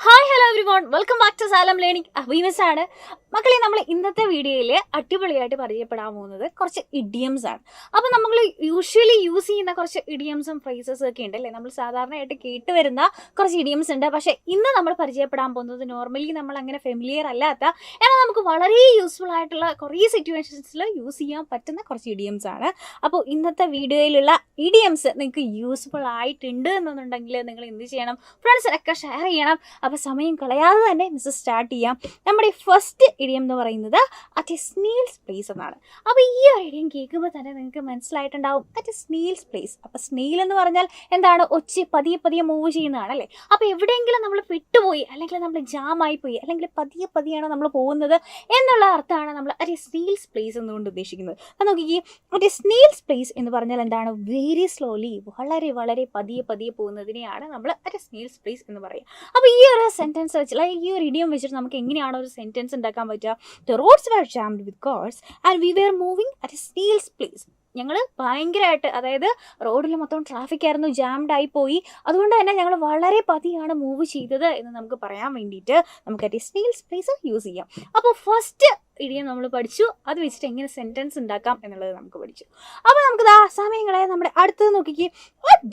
Hi hello everyone, welcome back to Xylem learning. അഭിമിസ് ആണ് മക്കളെ. നമ്മൾ ഇന്നത്തെ വീഡിയോയിൽ അടിപൊളിയായിട്ട് പരിചയപ്പെടാൻ പോകുന്നത് കുറച്ച് ഇഡിയംസ് ആണ്. അപ്പോൾ നമ്മൾ യൂഷ്വലി യൂസ് ചെയ്യുന്ന കുറച്ച് ഇഡിയംസും ഫ്രേസസും ഒക്കെ ഉണ്ട് അല്ലേ. നമ്മൾ സാധാരണയായിട്ട് കേട്ട് വരുന്ന കുറച്ച് ഇഡിയംസ് ഉണ്ട്. പക്ഷേ ഇന്ന് നമ്മൾ പരിചയപ്പെടാൻ പോകുന്നത് നോർമലി നമ്മൾ അങ്ങനെ ഫെമിലിയർ അല്ലാത്ത, എന്നാൽ നമുക്ക് വളരെ യൂസ്ഫുൾ ആയിട്ടുള്ള കുറേ സിറ്റുവേഷൻസിൽ യൂസ് ചെയ്യാൻ പറ്റുന്ന കുറച്ച് ഇഡിയംസ് ആണ്. അപ്പോൾ ഇന്നത്തെ വീഡിയോയിലുള്ള ഇഡിയംസ് നിങ്ങൾക്ക് യൂസ്ഫുൾ ആയിട്ടുണ്ട് എന്നുണ്ടെങ്കിൽ നിങ്ങൾ എന്ത് ചെയ്യണം? ഫ്രണ്ട്സിനൊക്കെ ഷെയർ ചെയ്യണം. അപ്പോൾ സമയം കളയാതെ തന്നെ മിസ് സ്റ്റാർട്ട് ചെയ്യാം. നമ്മുടെ ഫസ്റ്റ് ഇഡിയം എന്ന് പറയുന്നത് അറ്റ് എ സ്നീൽസ് പ്ലേസ് എന്നാണ്. അപ്പോൾ ഈ ഒരു ഇഡിയം കേൾക്കുമ്പോൾ തന്നെ നിങ്ങൾക്ക് മനസ്സിലായിട്ടുണ്ടാവും അറ്റ് എ സ്നീൽസ് പ്ലേസ്. അപ്പോൾ സ്നീൽ എന്ന് പറഞ്ഞാൽ എന്താണ്? ഒച്ചി പതിയെ പതിയെ മൂവ് ചെയ്യുന്നതാണ് അല്ലേ. അപ്പോൾ എവിടെയെങ്കിലും നമ്മൾ പെട്ടുപോയി, അല്ലെങ്കിൽ നമ്മൾ ജാമായി പോയി, അല്ലെങ്കിൽ പതിയെ പതിയാണ് നമ്മൾ പോകുന്നത് എന്നുള്ള അർത്ഥമാണ് നമ്മൾ അറ്റ് എ സ്നീൽസ് പ്ലേസ് എന്നുകൊണ്ട് ഉദ്ദേശിക്കുന്നത്. അപ്പോൾ നോക്കിക്കേ, അറ്റ് എ സ്നീൽസ് പ്ലേസ് എന്ന് പറഞ്ഞാൽ എന്താണ്? വെരി സ്ലോലി, വളരെ വളരെ പതിയെ പതിയെ പോകുന്നതിനെയാണ് നമ്മൾ അറ്റ് എ സ്നീൽസ് പ്ലേസ് എന്ന് പറയുക. അപ്പോൾ ഈ ഒരു സെൻറ്റൻസ് വെച്ച്, ഈ ഒരു ഇഡിയം വെച്ചിട്ട് നമുക്ക് എങ്ങനെയാണ് ഒരു സെൻറ്റൻസ് ഉണ്ടാക്കാൻ പറ്റുക? The roads were jammed with cars and we were moving at a snail's pace. ഞങ്ങൾ ഭയങ്കരമായിട്ട്, അതായത് റോഡിൽ മൊത്തം ട്രാഫിക് ആയിരുന്നു, ജാംഡ് ആയി പോയി. അതുകൊണ്ട് തന്നെ ഞങ്ങൾ വളരെ പതിയാണ് മൂവ് ചെയ്തത് എന്ന് നമുക്ക് പറയാൻ വേണ്ടിയിട്ട് നമുക്ക് അറ്റ് എ സ്നീൽസ് പ്ലേസ് യൂസ് ചെയ്യാം. അപ്പോൾ ഫസ്റ്റ് ഇഡിയം നമ്മൾ പഠിച്ചു. അത് വെച്ചിട്ട് എങ്ങനെ സെൻറ്റൻസ് ഉണ്ടാക്കാം എന്നുള്ളത് നമുക്ക് പഠിച്ചു. അപ്പോൾ നമുക്ക് സമയങ്ങളെ നമ്മുടെ അടുത്തത് നോക്കിക്കേ,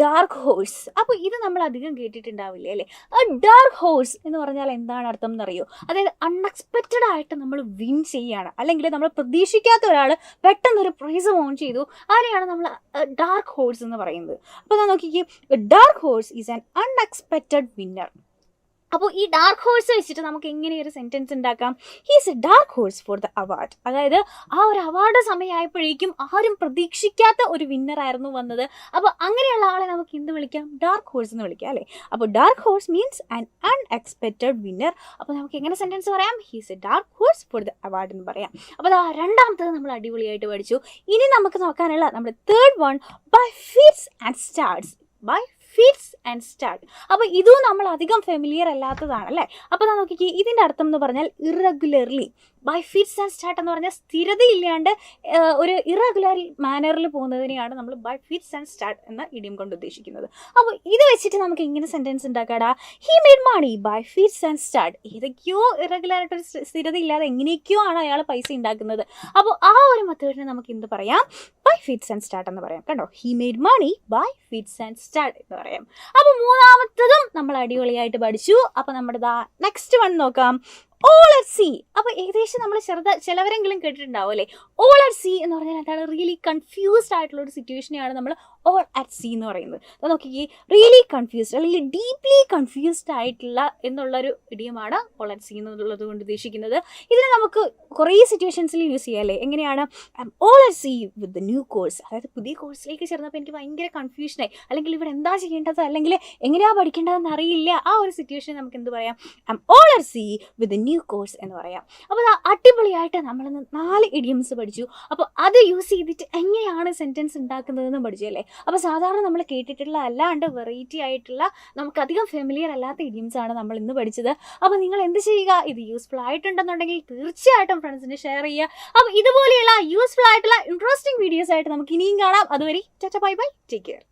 ഡാർക്ക് ഹോഴ്സ്. അപ്പോൾ ഇത് നമ്മൾ അധികം കേട്ടിട്ടുണ്ടാവില്ലേ അല്ലേ. ഡാർക്ക് ഹോഴ്സ് എന്ന് പറഞ്ഞാൽ എന്താണ് അർത്ഥം എന്നറിയോ? അതായത് അൺഎക്സ്പെക്റ്റഡ് ആയിട്ട് നമ്മൾ വിൻ ചെയ്യുകയാണ്, അല്ലെങ്കിൽ നമ്മൾ പ്രതീക്ഷിക്കാത്ത ഒരാൾ പെട്ടെന്നൊരു പ്രൈസ് ഓൺ ചെയ്തു, അതിനെയാണ് നമ്മൾ ഡാർക്ക് ഹോഴ്സ് എന്ന് പറയുന്നത്. അപ്പോൾ ഞാൻ നോക്കിക്കേ, dark horse is an unexpected winner. അപ്പോൾ ഈ ഡാർക്ക് ഹോഴ്സ് വെച്ചിട്ട് നമുക്ക് എങ്ങനെ ഒരു സെൻറ്റൻസ് ഉണ്ടാക്കാം? He's A dark horse for the award. അതായത് ആ ഒരു അവാർഡ് സമയമായപ്പോഴേക്കും ആരും പ്രതീക്ഷിക്കാത്ത ഒരു വിന്നറായിരുന്നു വന്നത്. അപ്പോൾ അങ്ങനെയുള്ള ആളെ നമുക്ക് എന്ത് വിളിക്കാം? ഡാർക്ക് ഹോഴ്സ് എന്ന് വിളിക്കാം അല്ലേ. അപ്പോൾ dark horse means an unexpected winner. അപ്പോൾ നമുക്ക് എങ്ങനെ സെൻറ്റൻസ് പറയാം? He's A dark horse for the award എന്ന് പറയാം. അപ്പോൾ രണ്ടാമത്തത് നമ്മൾ അടിപൊളിയായിട്ട് പഠിച്ചു. ഇനി നമുക്ക് നോക്കാനുള്ള നമ്മുടെ third one, by fits and starts. By fits and start. അപ്പോൾ ഇതും നമ്മൾ അധികം ഫെമിലിയർ അല്ലാത്തതാണ് അല്ലേ. അപ്പോൾ നോക്കിക്കേ, ഇതിൻ്റെ അർത്ഥം എന്ന് പറഞ്ഞാൽ irregularly. By fits and start എന്ന് പറഞ്ഞാൽ സ്ഥിരതയില്ലാണ്ട് ഒരു ഇറഗുലർ മാനറിൽ പോകുന്നതിനെയാണ് നമ്മൾ ബൈ ഫിറ്റ്സ് ആൻഡ് സ്റ്റാർട്ട് എന്ന ഇഡിയം കൊണ്ട് ഉദ്ദേശിക്കുന്നത്. അപ്പോൾ ഇത് വെച്ചിട്ട് നമുക്ക് ഇങ്ങനെ സെൻറ്റൻസ് ഉണ്ടാക്കാടാ. He made money by fits and start. ഏതൊക്കെയോ ഇറഗുലറായിട്ടൊരു സ്ഥിരതയില്ലാതെ എങ്ങനെയൊക്കെയോ ആണ് അയാൾ പൈസ ഉണ്ടാക്കുന്നത്. അപ്പോൾ ആ ഒരു മെത്തേഡിനെ നമുക്ക് എന്ത് പറയാം? ബൈ ഫിറ്റ്സ് ആൻഡ് സ്റ്റാർട്ട് എന്ന് പറയാം. കണ്ടോ, he made money by fits and start എന്ന് പറയാം. അപ്പോൾ മൂന്നാമത്തതും നമ്മൾ അടിപൊളിയായിട്ട് പഠിച്ചു. അപ്പോൾ നമ്മുടെ നെക്സ്റ്റ് വൺ നോക്കാം, ഓൾ അറ്റ് സീ. അപ്പോൾ ഏകദേശം നമ്മൾ ചിലവരെങ്കിലും കേട്ടിട്ടുണ്ടാവും അല്ലേ. ഓൾ അറ്റ് സീ എന്ന് പറഞ്ഞാൽ എന്താണ്? റിയലി കൺഫ്യൂസ്ഡ് ആയിട്ടുള്ള ഒരു സിറ്റുവേഷനെയാണ് നമ്മൾ ഓൾ അറ്റ് സീ എന്ന് പറയുന്നത്. അത് നോക്കിക്കേ, റിയലി കൺഫ്യൂസ്ഡ് അല്ലെങ്കിൽ ഡീപ്ലി കൺഫ്യൂസ്ഡ് ആയിട്ടുള്ള എന്നുള്ളൊരു ഇഡിയമാണ് ഓൾ അറ്റ് സീ എന്നുള്ളത് കൊണ്ട് ഉദ്ദേശിക്കുന്നത്. ഇതിന് നമുക്ക് കുറേ സിറ്റുവേഷൻസിൽ യൂസ് ചെയ്യാം അല്ലേ. എങ്ങനെയാണ്? All at sea with the new course. അതായത് പുതിയ കോഴ്സിലേക്ക് ചേർന്നപ്പോൾ എനിക്ക് ഭയങ്കര കൺഫ്യൂഷനായി, അല്ലെങ്കിൽ ഇവിടെ എന്താ ചെയ്യേണ്ടത്, അല്ലെങ്കിൽ എങ്ങനെയാണ് പഠിക്കേണ്ടതെന്ന് അറിയില്ല. ആ ഒരു സിറ്റുവേഷൻ നമുക്ക് എന്ത് പറയാം? All at sea with new course എന്ന് പറയാം. അപ്പോൾ അടിപൊളിയായിട്ട് നമ്മളിന്ന് 4 ഇഡിയംസ് പഠിച്ചു. അപ്പോൾ അത് യൂസ് ചെയ്തിട്ട് എങ്ങനെയാണ് സെൻറ്റൻസ് ഉണ്ടാക്കുന്നതെന്ന് പഠിച്ചു അല്ലേ. അപ്പോൾ സാധാരണ നമ്മൾ കേട്ടിട്ടുള്ള അല്ലാണ്ട് വെറൈറ്റി ആയിട്ടുള്ള നമുക്കധികം ഫെമിലിയർ അല്ലാത്ത ഇഡിയംസ് ആണ് നമ്മൾ ഇന്ന് പഠിച്ചത്. അപ്പോൾ നിങ്ങൾ എന്ത് ചെയ്യുക? ഇത് യൂസ്ഫുൾ ആയിട്ടുണ്ടെന്നുണ്ടെങ്കിൽ തീർച്ചയായിട്ടും ഫ്രണ്ട്സിന് ഷെയർ ചെയ്യുക. അപ്പോൾ ഇതുപോലെയുള്ള യൂസ്ഫുൾ ആയിട്ടുള്ള ഇൻട്രസ്റ്റിംഗ് വീഡിയോസ് ആയിട്ട് നമുക്ക് ഇനിയും കാണാം. അതുവരെ tata bye bye, take care.